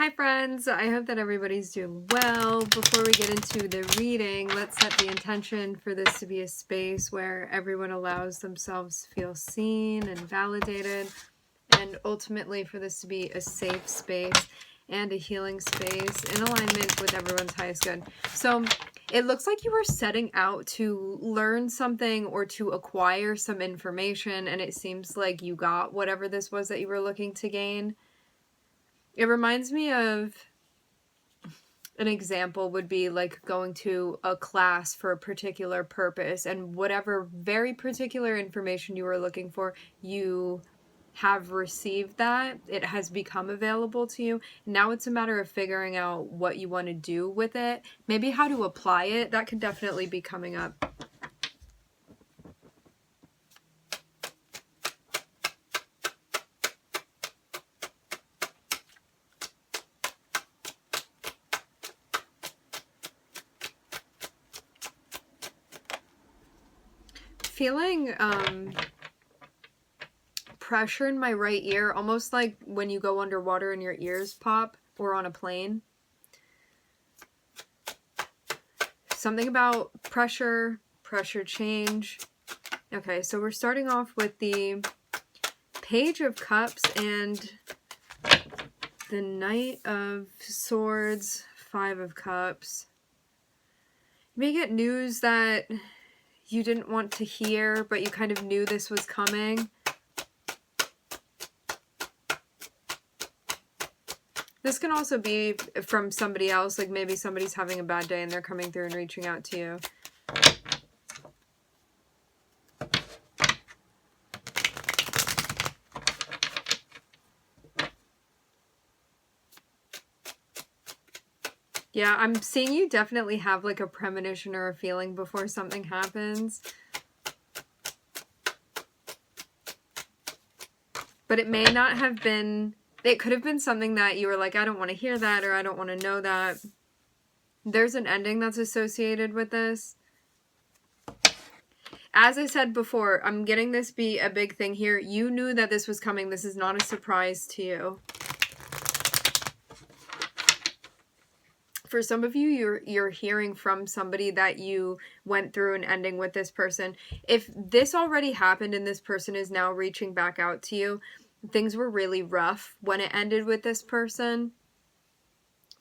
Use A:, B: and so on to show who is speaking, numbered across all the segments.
A: Hi friends, I hope that everybody's doing well. Before we get into the reading, let's set the intention for this to be a space where everyone allows themselves to feel seen and validated, and ultimately for this to be a safe space and a healing space in alignment with everyone's highest good. So it looks like you were setting out to learn something or to acquire some information, and it seems like you got whatever this was that you were looking to gain. It reminds me of an example would be like going to a class for a particular purpose, and whatever very particular information you were looking for, you have received that. It has become available to you. Now it's a matter of figuring out what you want to do with it, maybe how to apply it. That could definitely be coming up. Feeling pressure in my right ear, almost like when you go underwater and your ears pop, or on a plane. Something about pressure change. Okay, so we're starting off with the Page of Cups and the Knight of Swords, Five of Cups. You may get news that you didn't want to hear, but you kind of knew this was coming. This can also be from somebody else, like maybe somebody's having a bad day and they're coming through and reaching out to you. Yeah, I'm seeing you definitely have like a premonition or a feeling before something happens. But it may not have been, it could have been something that you were like, I don't want to hear that, or I don't want to know that. There's an ending that's associated with this. As I said before, I'm getting this be a big thing here. You knew that this was coming. This is not a surprise to you. For some of you, you're hearing from somebody that you went through an ending with this person. If this already happened and this person is now reaching back out to you, things were really rough when it ended with this person.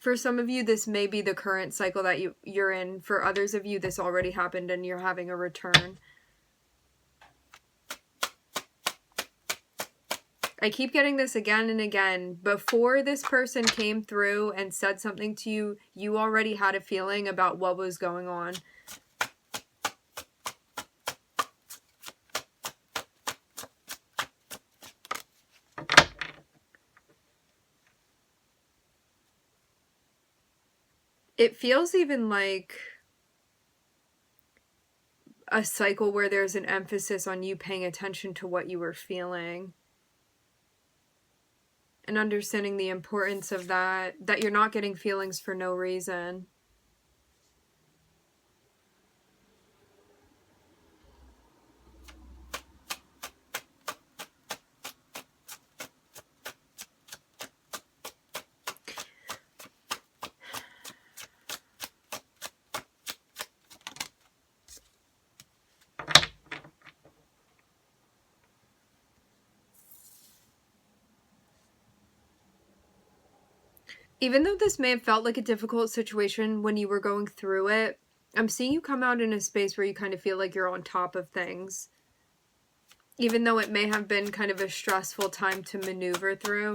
A: For some of you, this may be the current cycle that you're in. For others of you, this already happened and you're having a return. I keep getting this again and again. Before this person came through and said something to you, you already had a feeling about what was going on. It feels even like a cycle where there's an emphasis on you paying attention to what you were feeling. And understanding the importance of that you're not getting feelings for no reason. Even though this may have felt like a difficult situation when you were going through it, I'm seeing you come out in a space where you kind of feel like you're on top of things. Even though it may have been kind of a stressful time to maneuver through.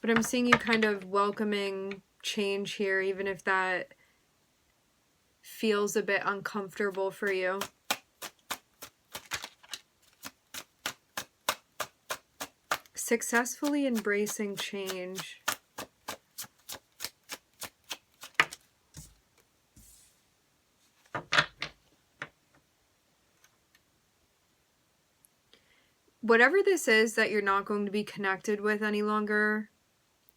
A: But I'm seeing you kind of welcoming change here, even if that feels a bit uncomfortable for you. Successfully embracing change. Whatever this is that you're not going to be connected with any longer,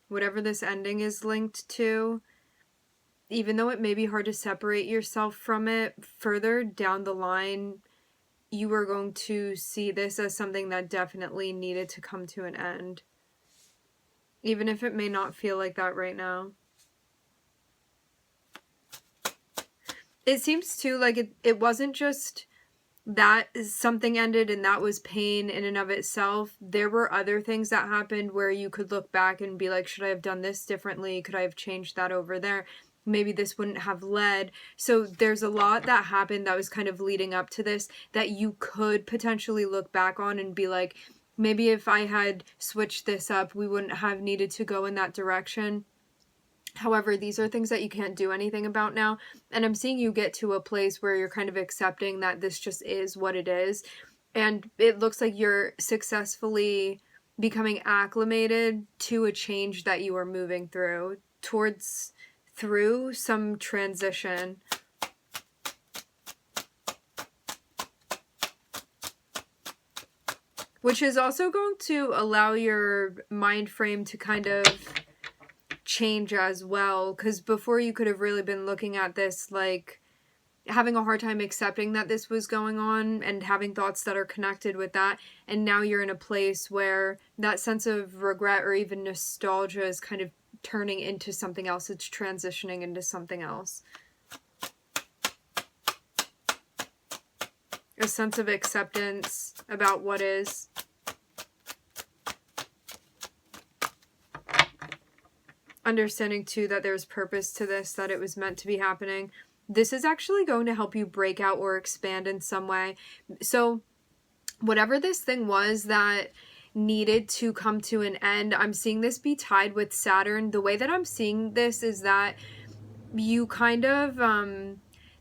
A: whatever this ending is linked to, even though it may be hard to separate yourself from it, further down the line, you were going to see this as something that definitely needed to come to an end. Even if it may not feel like that right now. It seems too like it wasn't just that something ended and that was pain in and of itself. There were other things that happened where you could look back and be like, should I have done this differently? Could I have changed that over there? Maybe this wouldn't have led. So there's a lot that happened that was kind of leading up to this that you could potentially look back on and be like, maybe if I had switched this up, we wouldn't have needed to go in that direction. However, these are things that you can't do anything about now. And I'm seeing you get to a place where you're kind of accepting that this just is what it is. And it looks like you're successfully becoming acclimated to a change that you are moving through some transition. Which is also going to allow your mind frame to kind of change as well, because before you could have really been looking at this like having a hard time accepting that this was going on and having thoughts that are connected with that, and now you're in a place where that sense of regret or even nostalgia is kind of turning into something else. It's transitioning into something else. A sense of acceptance about what is. Understanding too that there's purpose to this, that it was meant to be happening. This is actually going to help you break out or expand in some way. So whatever this thing was that needed to come to an end, I'm seeing this be tied with Saturn. The way that I'm seeing this is that you kind of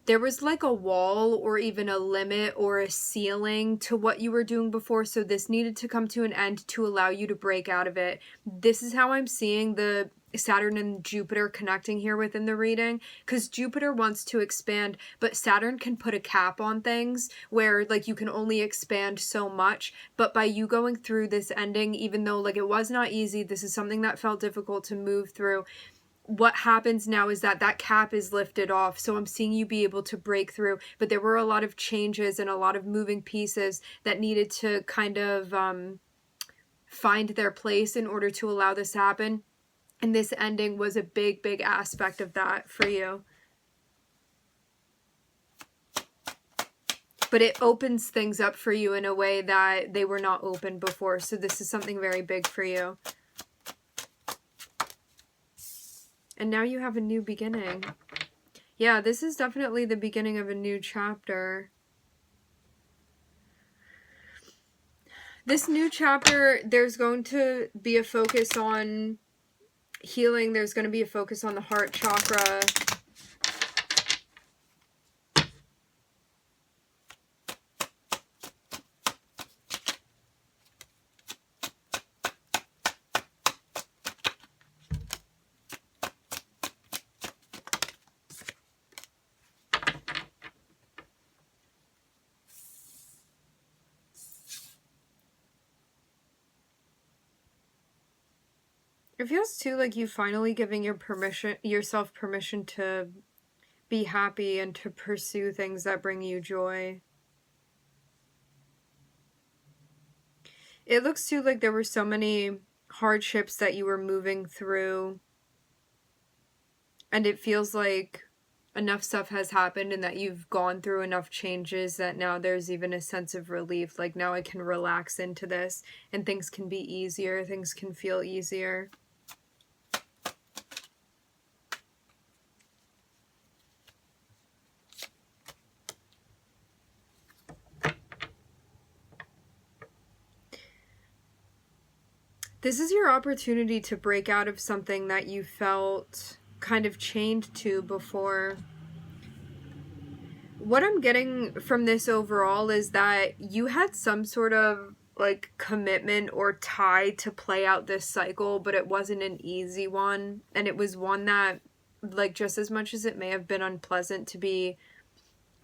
A: there was like a wall or even a limit or a ceiling to what you were doing before, so this needed to come to an end to allow you to break out of it. This is how I'm seeing the Saturn and Jupiter connecting here within the reading, because Jupiter wants to expand, but Saturn can put a cap on things where like you can only expand so much. But by you going through this ending, even though like it was not easy, this is something that felt difficult to move through, what happens now is that that cap is lifted off. So I'm seeing you be able to break through, but there were a lot of changes and a lot of moving pieces that needed to kind of find their place in order to allow this to happen. And this ending was a big, big aspect of that for you. But it opens things up for you in a way that they were not open before. So this is something very big for you. And now you have a new beginning. Yeah, this is definitely the beginning of a new chapter. This new chapter, there's going to be a focus on healing. There's going to be a focus on the heart chakra. It feels too like you finally giving yourself permission to be happy and to pursue things that bring you joy. It looks too like there were so many hardships that you were moving through, and it feels like enough stuff has happened and that you've gone through enough changes that now there's even a sense of relief. Like now I can relax into this and things can be easier, things can feel easier. This is your opportunity to break out of something that you felt kind of chained to before. What I'm getting from this overall is that you had some sort of like commitment or tie to play out this cycle, but it wasn't an easy one. And it was one that, like, just as much as it may have been unpleasant to be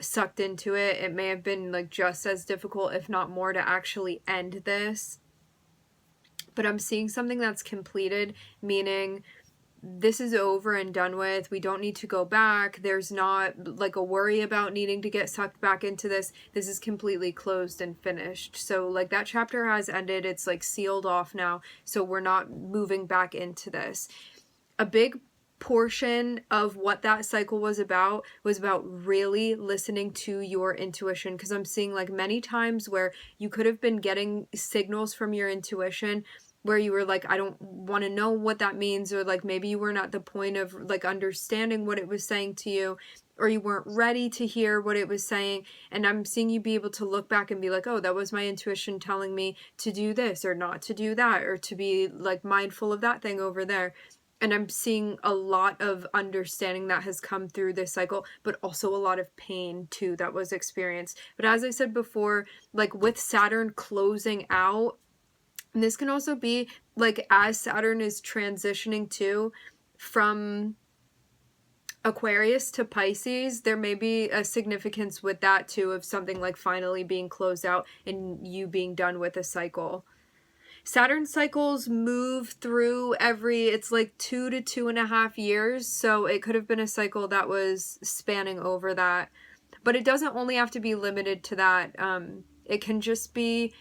A: sucked into it, it may have been like just as difficult, if not more, to actually end this. But I'm seeing something that's completed, meaning this is over and done with. We don't need to go back. There's not like a worry about needing to get sucked back into this. This is completely closed and finished. So like that chapter has ended. It's like sealed off now. So we're not moving back into this. A big portion of what that cycle was about really listening to your intuition, because I'm seeing like many times where you could have been getting signals from your intuition where you were like, I don't want to know what that means, or like maybe you weren't at the point of like understanding what it was saying to you, or you weren't ready to hear what it was saying. And I'm seeing you be able to look back and be like, oh, that was my intuition telling me to do this or not to do that, or to be like mindful of that thing over there. And I'm seeing a lot of understanding that has come through this cycle, but also a lot of pain too that was experienced. But as I said before, like with Saturn closing out, and this can also be like as Saturn is transitioning too from Aquarius to Pisces, there may be a significance with that too, of something like finally being closed out and you being done with a cycle. Saturn cycles move through it's like 2 to 2.5 years. So it could have been a cycle that was spanning over that. But it doesn't only have to be limited to that. It can just be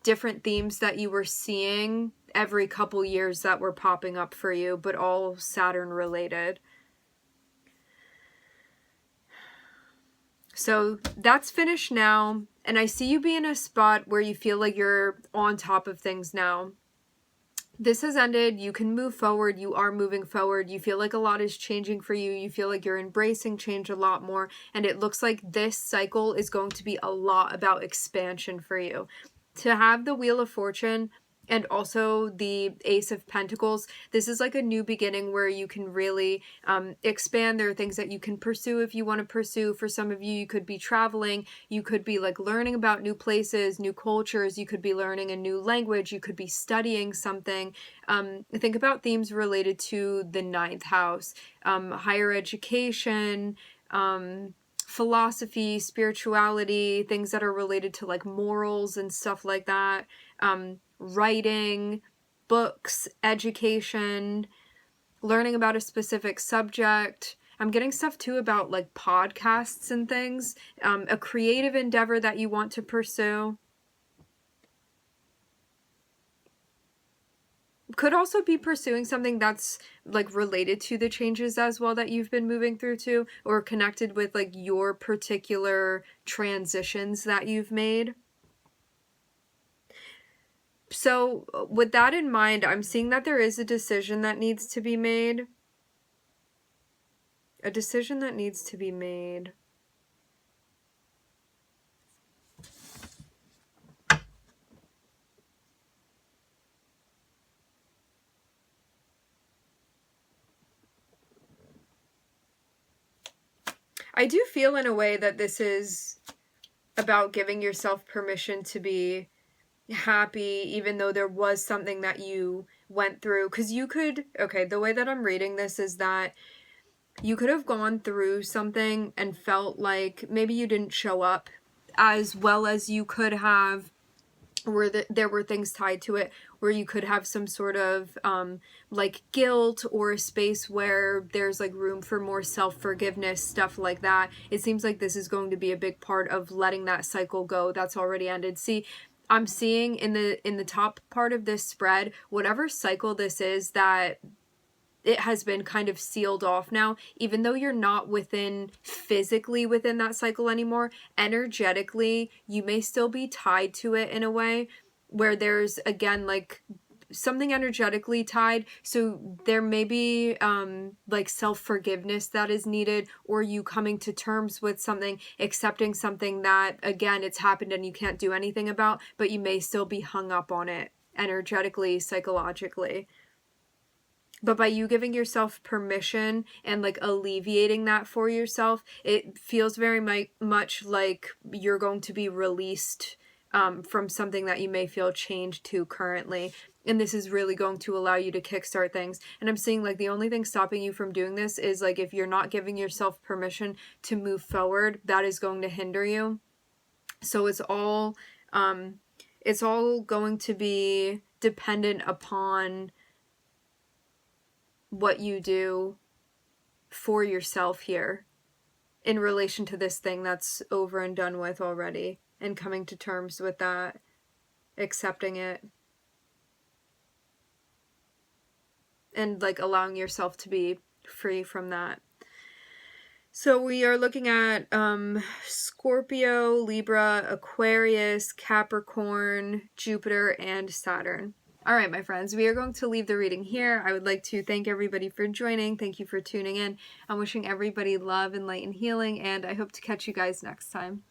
A: different themes that you were seeing every couple years that were popping up for you, but all Saturn related. So that's finished now. And I see you be in a spot where you feel like you're on top of things now. This has ended. You can move forward. You are moving forward. You feel like a lot is changing for you. You feel like you're embracing change a lot more. And it looks like this cycle is going to be a lot about expansion for you. To have the Wheel of Fortune and also the Ace of Pentacles, this is like a new beginning where you can really expand. There are things that you can pursue if you want to pursue. For some of you, you could be traveling. You could be like learning about new places, new cultures. You could be learning a new language. You could be studying something. Think about themes related to the 9th house, higher education, philosophy, spirituality, things that are related to like morals and stuff like that. Writing, books, education, learning about a specific subject. I'm getting stuff too about like podcasts and things, a creative endeavor that you want to pursue. Could also be pursuing something that's like related to the changes as well that you've been moving through too, or connected with like your particular transitions that you've made. So with that in mind, I'm seeing that there is a decision that needs to be made. A decision that needs to be made. I do feel in a way that this is about giving yourself permission to be happy, even though there was something that you went through. Because you could, okay, the way that I'm reading this is that you could have gone through something and felt like maybe you didn't show up as well as you could have, where there were things tied to it, where you could have some sort of like guilt, or a space where there's like room for more self-forgiveness, stuff like that. It seems like this is going to be a big part of letting that cycle go that's already ended. See, I'm seeing in the top part of this spread, whatever cycle this is, that it has been kind of sealed off now, even though you're not physically within that cycle anymore. Energetically, you may still be tied to it in a way where there's, again, like something energetically tied. So there may be like self-forgiveness that is needed, or you coming to terms with something, accepting something that, again, it's happened and you can't do anything about, but you may still be hung up on it energetically, psychologically. But by you giving yourself permission and like alleviating that for yourself, it feels very much like you're going to be released from something that you may feel chained to currently. And this is really going to allow you to kickstart things. And I'm seeing like the only thing stopping you from doing this is like if you're not giving yourself permission to move forward, that is going to hinder you. So it's all going to be dependent upon what you do for yourself here in relation to this thing that's over and done with already, and coming to terms with that, accepting it, and like allowing yourself to be free from that. So we are looking at Scorpio, Libra, Aquarius, Capricorn, Jupiter, and Saturn. All right, my friends, we are going to leave the reading here. I would like to thank everybody for joining. Thank you for tuning in. I'm wishing everybody love and light and healing, and I hope to catch you guys next time.